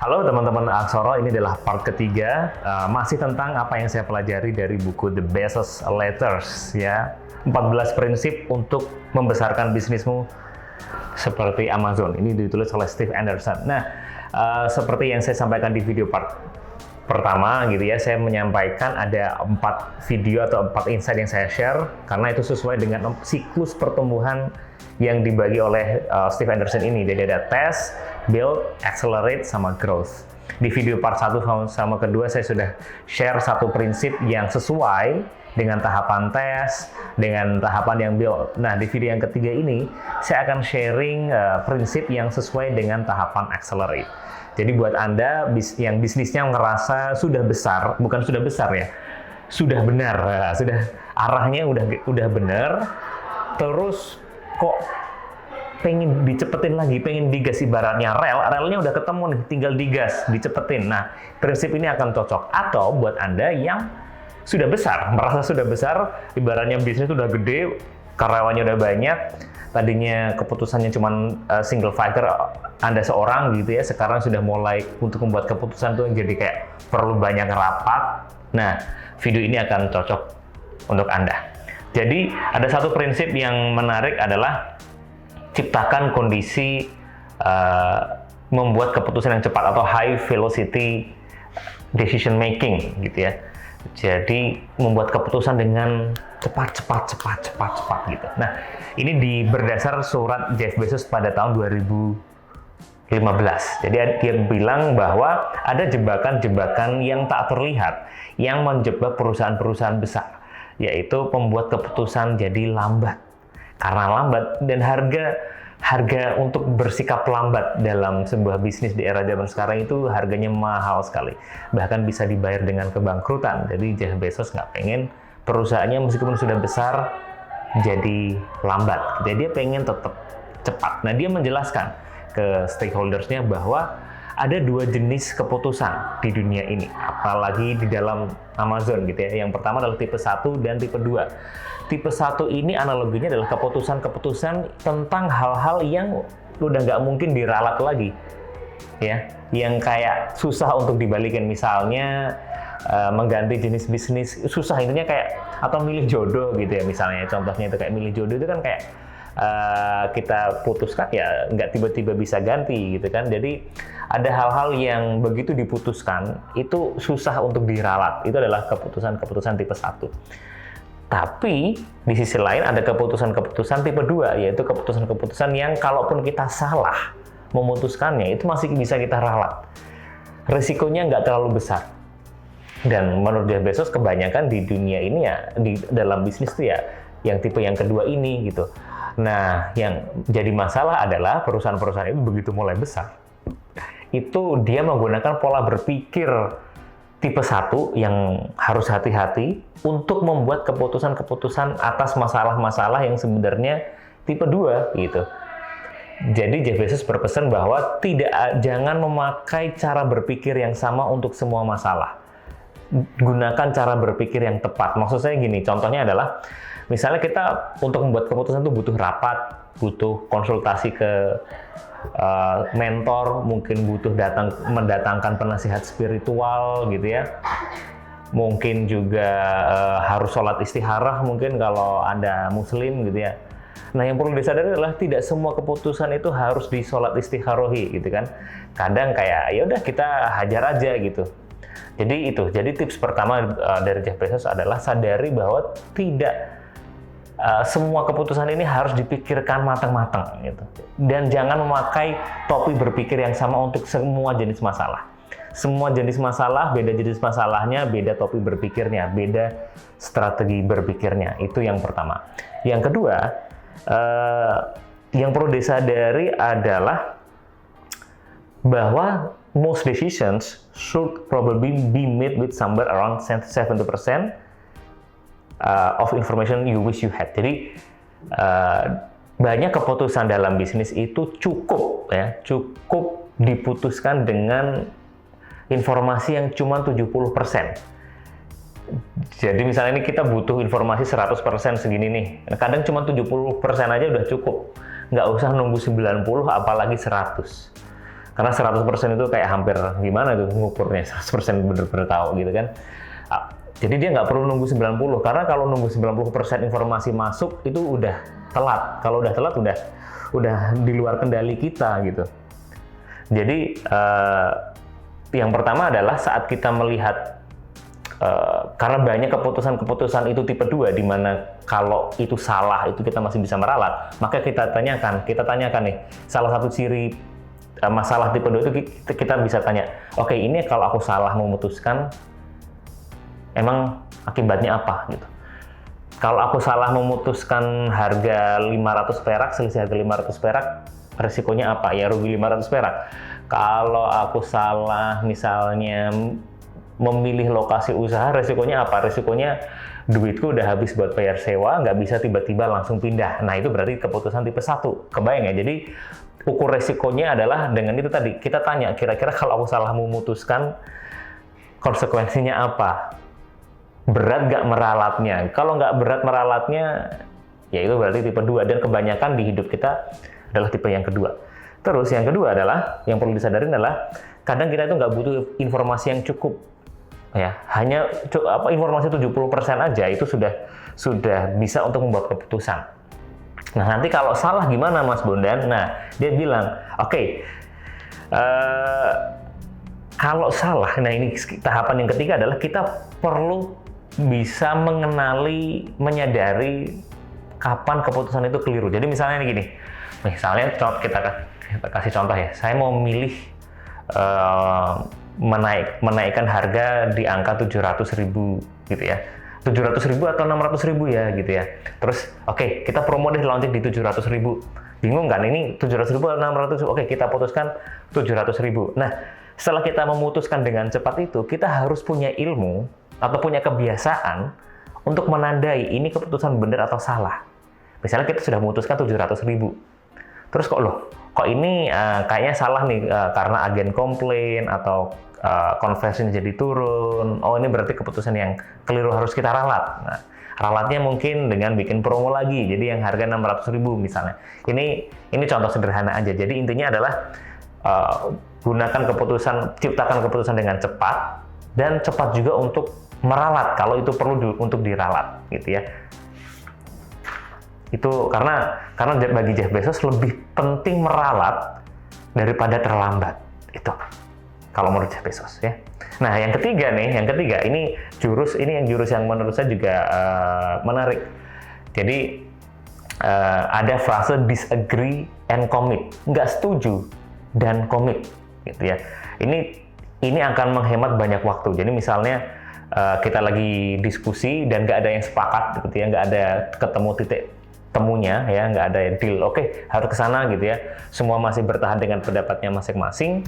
Halo teman-teman Aksoro, ini adalah part ketiga, masih tentang apa yang saya pelajari dari buku The Bezos Letters, ya. 14 prinsip untuk membesarkan bisnismu seperti Amazon. Ini ditulis oleh Steve Anderson. Nah, seperti yang saya sampaikan di video part pertama gitu ya, saya menyampaikan ada 4 video atau 4 insight yang saya share, karena itu sesuai dengan siklus pertumbuhan yang dibagi oleh Steve Anderson ini. Jadi ada test, build, accelerate, sama growth. Di video part 1 sama kedua saya sudah share satu prinsip yang sesuai dengan tahapan test, dengan tahapan yang build. Nah, di video yang ketiga ini saya akan sharing prinsip yang sesuai dengan tahapan accelerate. Jadi buat Anda yang bisnisnya ngerasa sudah besar, bukan sudah besar ya, sudah benar, sudah arahnya udah benar, terus kok pengen dicepetin lagi, pengen digas, ibaratnya relnya udah ketemu nih, tinggal digas, dicepetin. Nah, prinsip ini akan cocok. Atau buat Anda yang sudah besar, merasa sudah besar, ibaratnya bisnis sudah gede, karyawannya udah banyak, tadinya keputusannya cuma single fighter, Anda seorang gitu ya, sekarang sudah mulai untuk membuat keputusan tuh jadi kayak perlu banyak rapat. Nah, video ini akan cocok untuk Anda. Jadi, ada satu prinsip yang menarik adalah ciptakan kondisi membuat keputusan yang cepat atau high velocity decision making gitu ya. Jadi membuat keputusan dengan cepat gitu. Nah, ini berdasar surat Jeff Bezos pada tahun 2015. Jadi dia bilang bahwa ada jebakan-jebakan yang tak terlihat yang menjebak perusahaan-perusahaan besar, yaitu membuat keputusan jadi lambat. Karena lambat dan harga untuk bersikap lambat dalam sebuah bisnis di era zaman sekarang itu harganya mahal sekali. Bahkan bisa dibayar dengan kebangkrutan. Jadi Jeff Bezos nggak pengen perusahaannya meskipun sudah besar jadi lambat. Jadi dia pengen tetap cepat. Nah, dia menjelaskan ke stakeholders-nya bahwa ada 2 jenis keputusan di dunia ini, apalagi di dalam Amazon gitu ya. Yang pertama adalah tipe 1 dan tipe 2. Tipe 1 ini analoginya adalah keputusan-keputusan tentang hal-hal yang udah nggak mungkin diralat lagi, ya, yang kayak susah untuk dibalikin. Misalnya mengganti jenis bisnis susah, intinya kayak, atau milih jodoh gitu ya, misalnya contohnya itu kayak milih jodoh itu kan kayak kita putuskan ya nggak tiba-tiba bisa ganti gitu kan. Jadi ada hal-hal yang begitu diputuskan itu susah untuk diralat. Itu adalah keputusan-keputusan tipe 1. Tapi di sisi lain ada keputusan-keputusan tipe 2, yaitu keputusan-keputusan yang kalaupun kita salah memutuskannya itu masih bisa kita ralat. Risikonya nggak terlalu besar. Dan menurut Jeff Bezos kebanyakan di dunia ini ya, di dalam bisnis tuh ya yang tipe yang kedua ini gitu. Nah, yang jadi masalah adalah perusahaan-perusahaan itu begitu mulai besar, itu dia menggunakan pola berpikir tipe 1 yang harus hati-hati untuk membuat keputusan-keputusan atas masalah-masalah yang sebenarnya tipe 2 gitu. Jadi Jeff Bezos berpesan bahwa jangan memakai cara berpikir yang sama untuk semua masalah. Gunakan cara berpikir yang tepat. Maksud saya gini, contohnya adalah misalnya kita untuk membuat keputusan itu butuh rapat, butuh konsultasi ke mentor, mungkin butuh mendatangkan penasihat spiritual gitu ya. Mungkin juga harus sholat istikharah mungkin kalau Anda muslim gitu ya. Nah, yang perlu disadari adalah tidak semua keputusan itu harus di sholat istikharohi gitu kan. Kadang kayak ya udah kita hajar aja gitu. Jadi tips pertama dari Jeff Bezos adalah sadari bahwa tidak semua keputusan ini harus dipikirkan matang-matang gitu. Dan jangan memakai topi berpikir yang sama untuk semua jenis masalah. Semua jenis masalah, beda jenis masalahnya, beda topi berpikirnya, beda strategi berpikirnya. Itu yang pertama. Yang kedua, yang perlu disadari adalah bahwa most decisions should probably be made with somewhere around 70% of information you wish you had. Jadi banyak keputusan dalam bisnis itu cukup diputuskan dengan informasi yang cuma 70%. Jadi misalnya ini kita butuh informasi 100% segini nih. Kadang cuma 70% aja udah cukup. Nggak usah nunggu 90 apalagi 100. Karena 100% itu kayak hampir gimana tuh ngukurnya 100% bener-bener tahu gitu kan. Jadi dia nggak perlu nunggu 90, karena kalau nunggu 90% informasi masuk itu udah telat. Kalau udah telat udah di luar kendali kita gitu. Jadi yang pertama adalah saat kita melihat karena banyak keputusan-keputusan itu tipe 2 di mana kalau itu salah itu kita masih bisa meralat, maka kita tanyakan nih salah satu ciri masalah tipe 2 itu kita bisa tanya, oke, ini kalau aku salah memutuskan emang akibatnya apa gitu. Kalau aku salah memutuskan harga 500 perak, selisih harga 500 perak, resikonya apa? Ya rugi 500 perak. Kalau aku salah misalnya memilih lokasi usaha, resikonya apa? Resikonya duitku udah habis buat bayar sewa, nggak bisa tiba-tiba langsung pindah. Nah itu berarti keputusan tipe 1. Kebayang ya? Jadi ukur resikonya adalah dengan itu tadi. Kita tanya, kira-kira kalau aku salah memutuskan, konsekuensinya apa? Berat nggak meralatnya? Kalau nggak berat meralatnya, ya itu berarti tipe 2. Dan kebanyakan di hidup kita adalah tipe yang kedua. Terus yang kedua adalah, yang perlu disadarin adalah, kadang kita itu nggak butuh informasi yang cukup. Ya, hanya informasi 70% aja itu sudah bisa untuk membuat keputusan. Nah, nanti kalau salah gimana Mas Bondan? Nah, dia bilang, oke, kalau salah, nah ini tahapan yang ketiga adalah kita perlu bisa menyadari kapan keputusan itu keliru. Jadi misalnya ini gini, misalnya kita kasih contoh ya, saya mau memilih menaikkan harga di angka 700.000 gitu ya, 700.000 atau 600.000 ya gitu ya. Terus oke, kita promo deh launching di 700.000. Bingung kan ini 700.000 atau 600.000? Oke, kita putuskan 700.000. Nah, setelah kita memutuskan dengan cepat itu, kita harus punya ilmu atau punya kebiasaan untuk menandai ini keputusan benar atau salah. Misalnya kita sudah memutuskan 700.000. Terus kok ini kayaknya salah nih karena agen komplain atau conversion jadi turun. Oh, ini berarti keputusan yang keliru, harus kita ralat. Nah, ralatnya mungkin dengan bikin promo lagi. Jadi yang harga 600.000 misalnya. Ini contoh sederhana aja. Jadi intinya adalah ciptakan keputusan dengan cepat dan cepat juga untuk meralat kalau itu perlu untuk diralat gitu ya. Itu karena bagi Jeff Bezos lebih penting meralat daripada terlambat. Itu kalau menurut Jeff Bezos ya. Nah, yang ketiga ini jurus yang menurut saya juga menarik. Jadi ada frase disagree and commit, nggak setuju dan komit gitu ya. Ini akan menghemat banyak waktu. Jadi misalnya kita lagi diskusi dan nggak ada yang sepakat gitu ya, nggak ada ketemu titik temunya ya, nggak ada deal. Oke, harus ke sana gitu ya. Semua masih bertahan dengan pendapatnya masing-masing.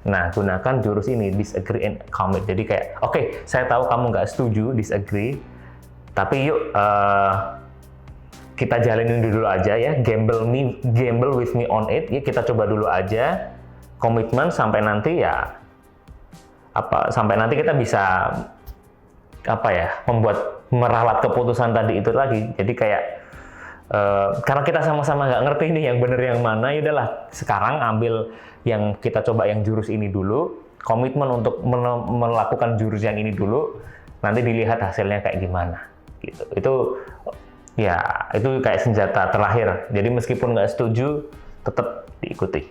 Nah, gunakan jurus ini, disagree and commit. Jadi kayak, oke, saya tahu kamu nggak setuju, disagree, tapi yuk kita jalanin dulu aja ya, gamble with me on it. Ya, kita coba dulu aja, komitmen sampai nanti kita bisa meralat keputusan tadi itu lagi. Jadi kayak karena kita sama-sama nggak ngerti nih yang bener yang mana, ya udahlah sekarang ambil yang kita coba yang jurus ini dulu, komitmen untuk melakukan jurus yang ini dulu, nanti dilihat hasilnya kayak gimana gitu. Itu kayak senjata terakhir. Jadi meskipun nggak setuju tetap diikuti.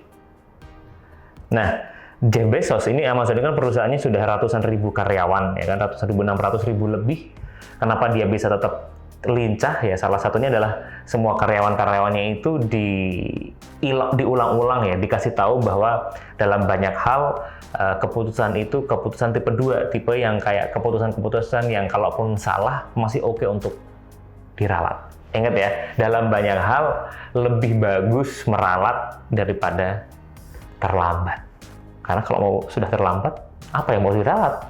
Nah, Jeff Bezos ini, Amazon ini kan perusahaannya sudah ratusan ribu karyawan, ya kan, ratusan ribu, 600.000 lebih. Kenapa dia bisa tetap lincah? Ya salah satunya adalah semua karyawan-karyawannya itu diulang-ulang ya, dikasih tahu bahwa dalam banyak hal keputusan itu keputusan tipe 2, tipe yang kayak keputusan-keputusan yang kalaupun salah masih oke untuk diralat. Ingat ya, dalam banyak hal lebih bagus meralat daripada terlambat. Karena kalau sudah terlambat, apa yang mau diralat?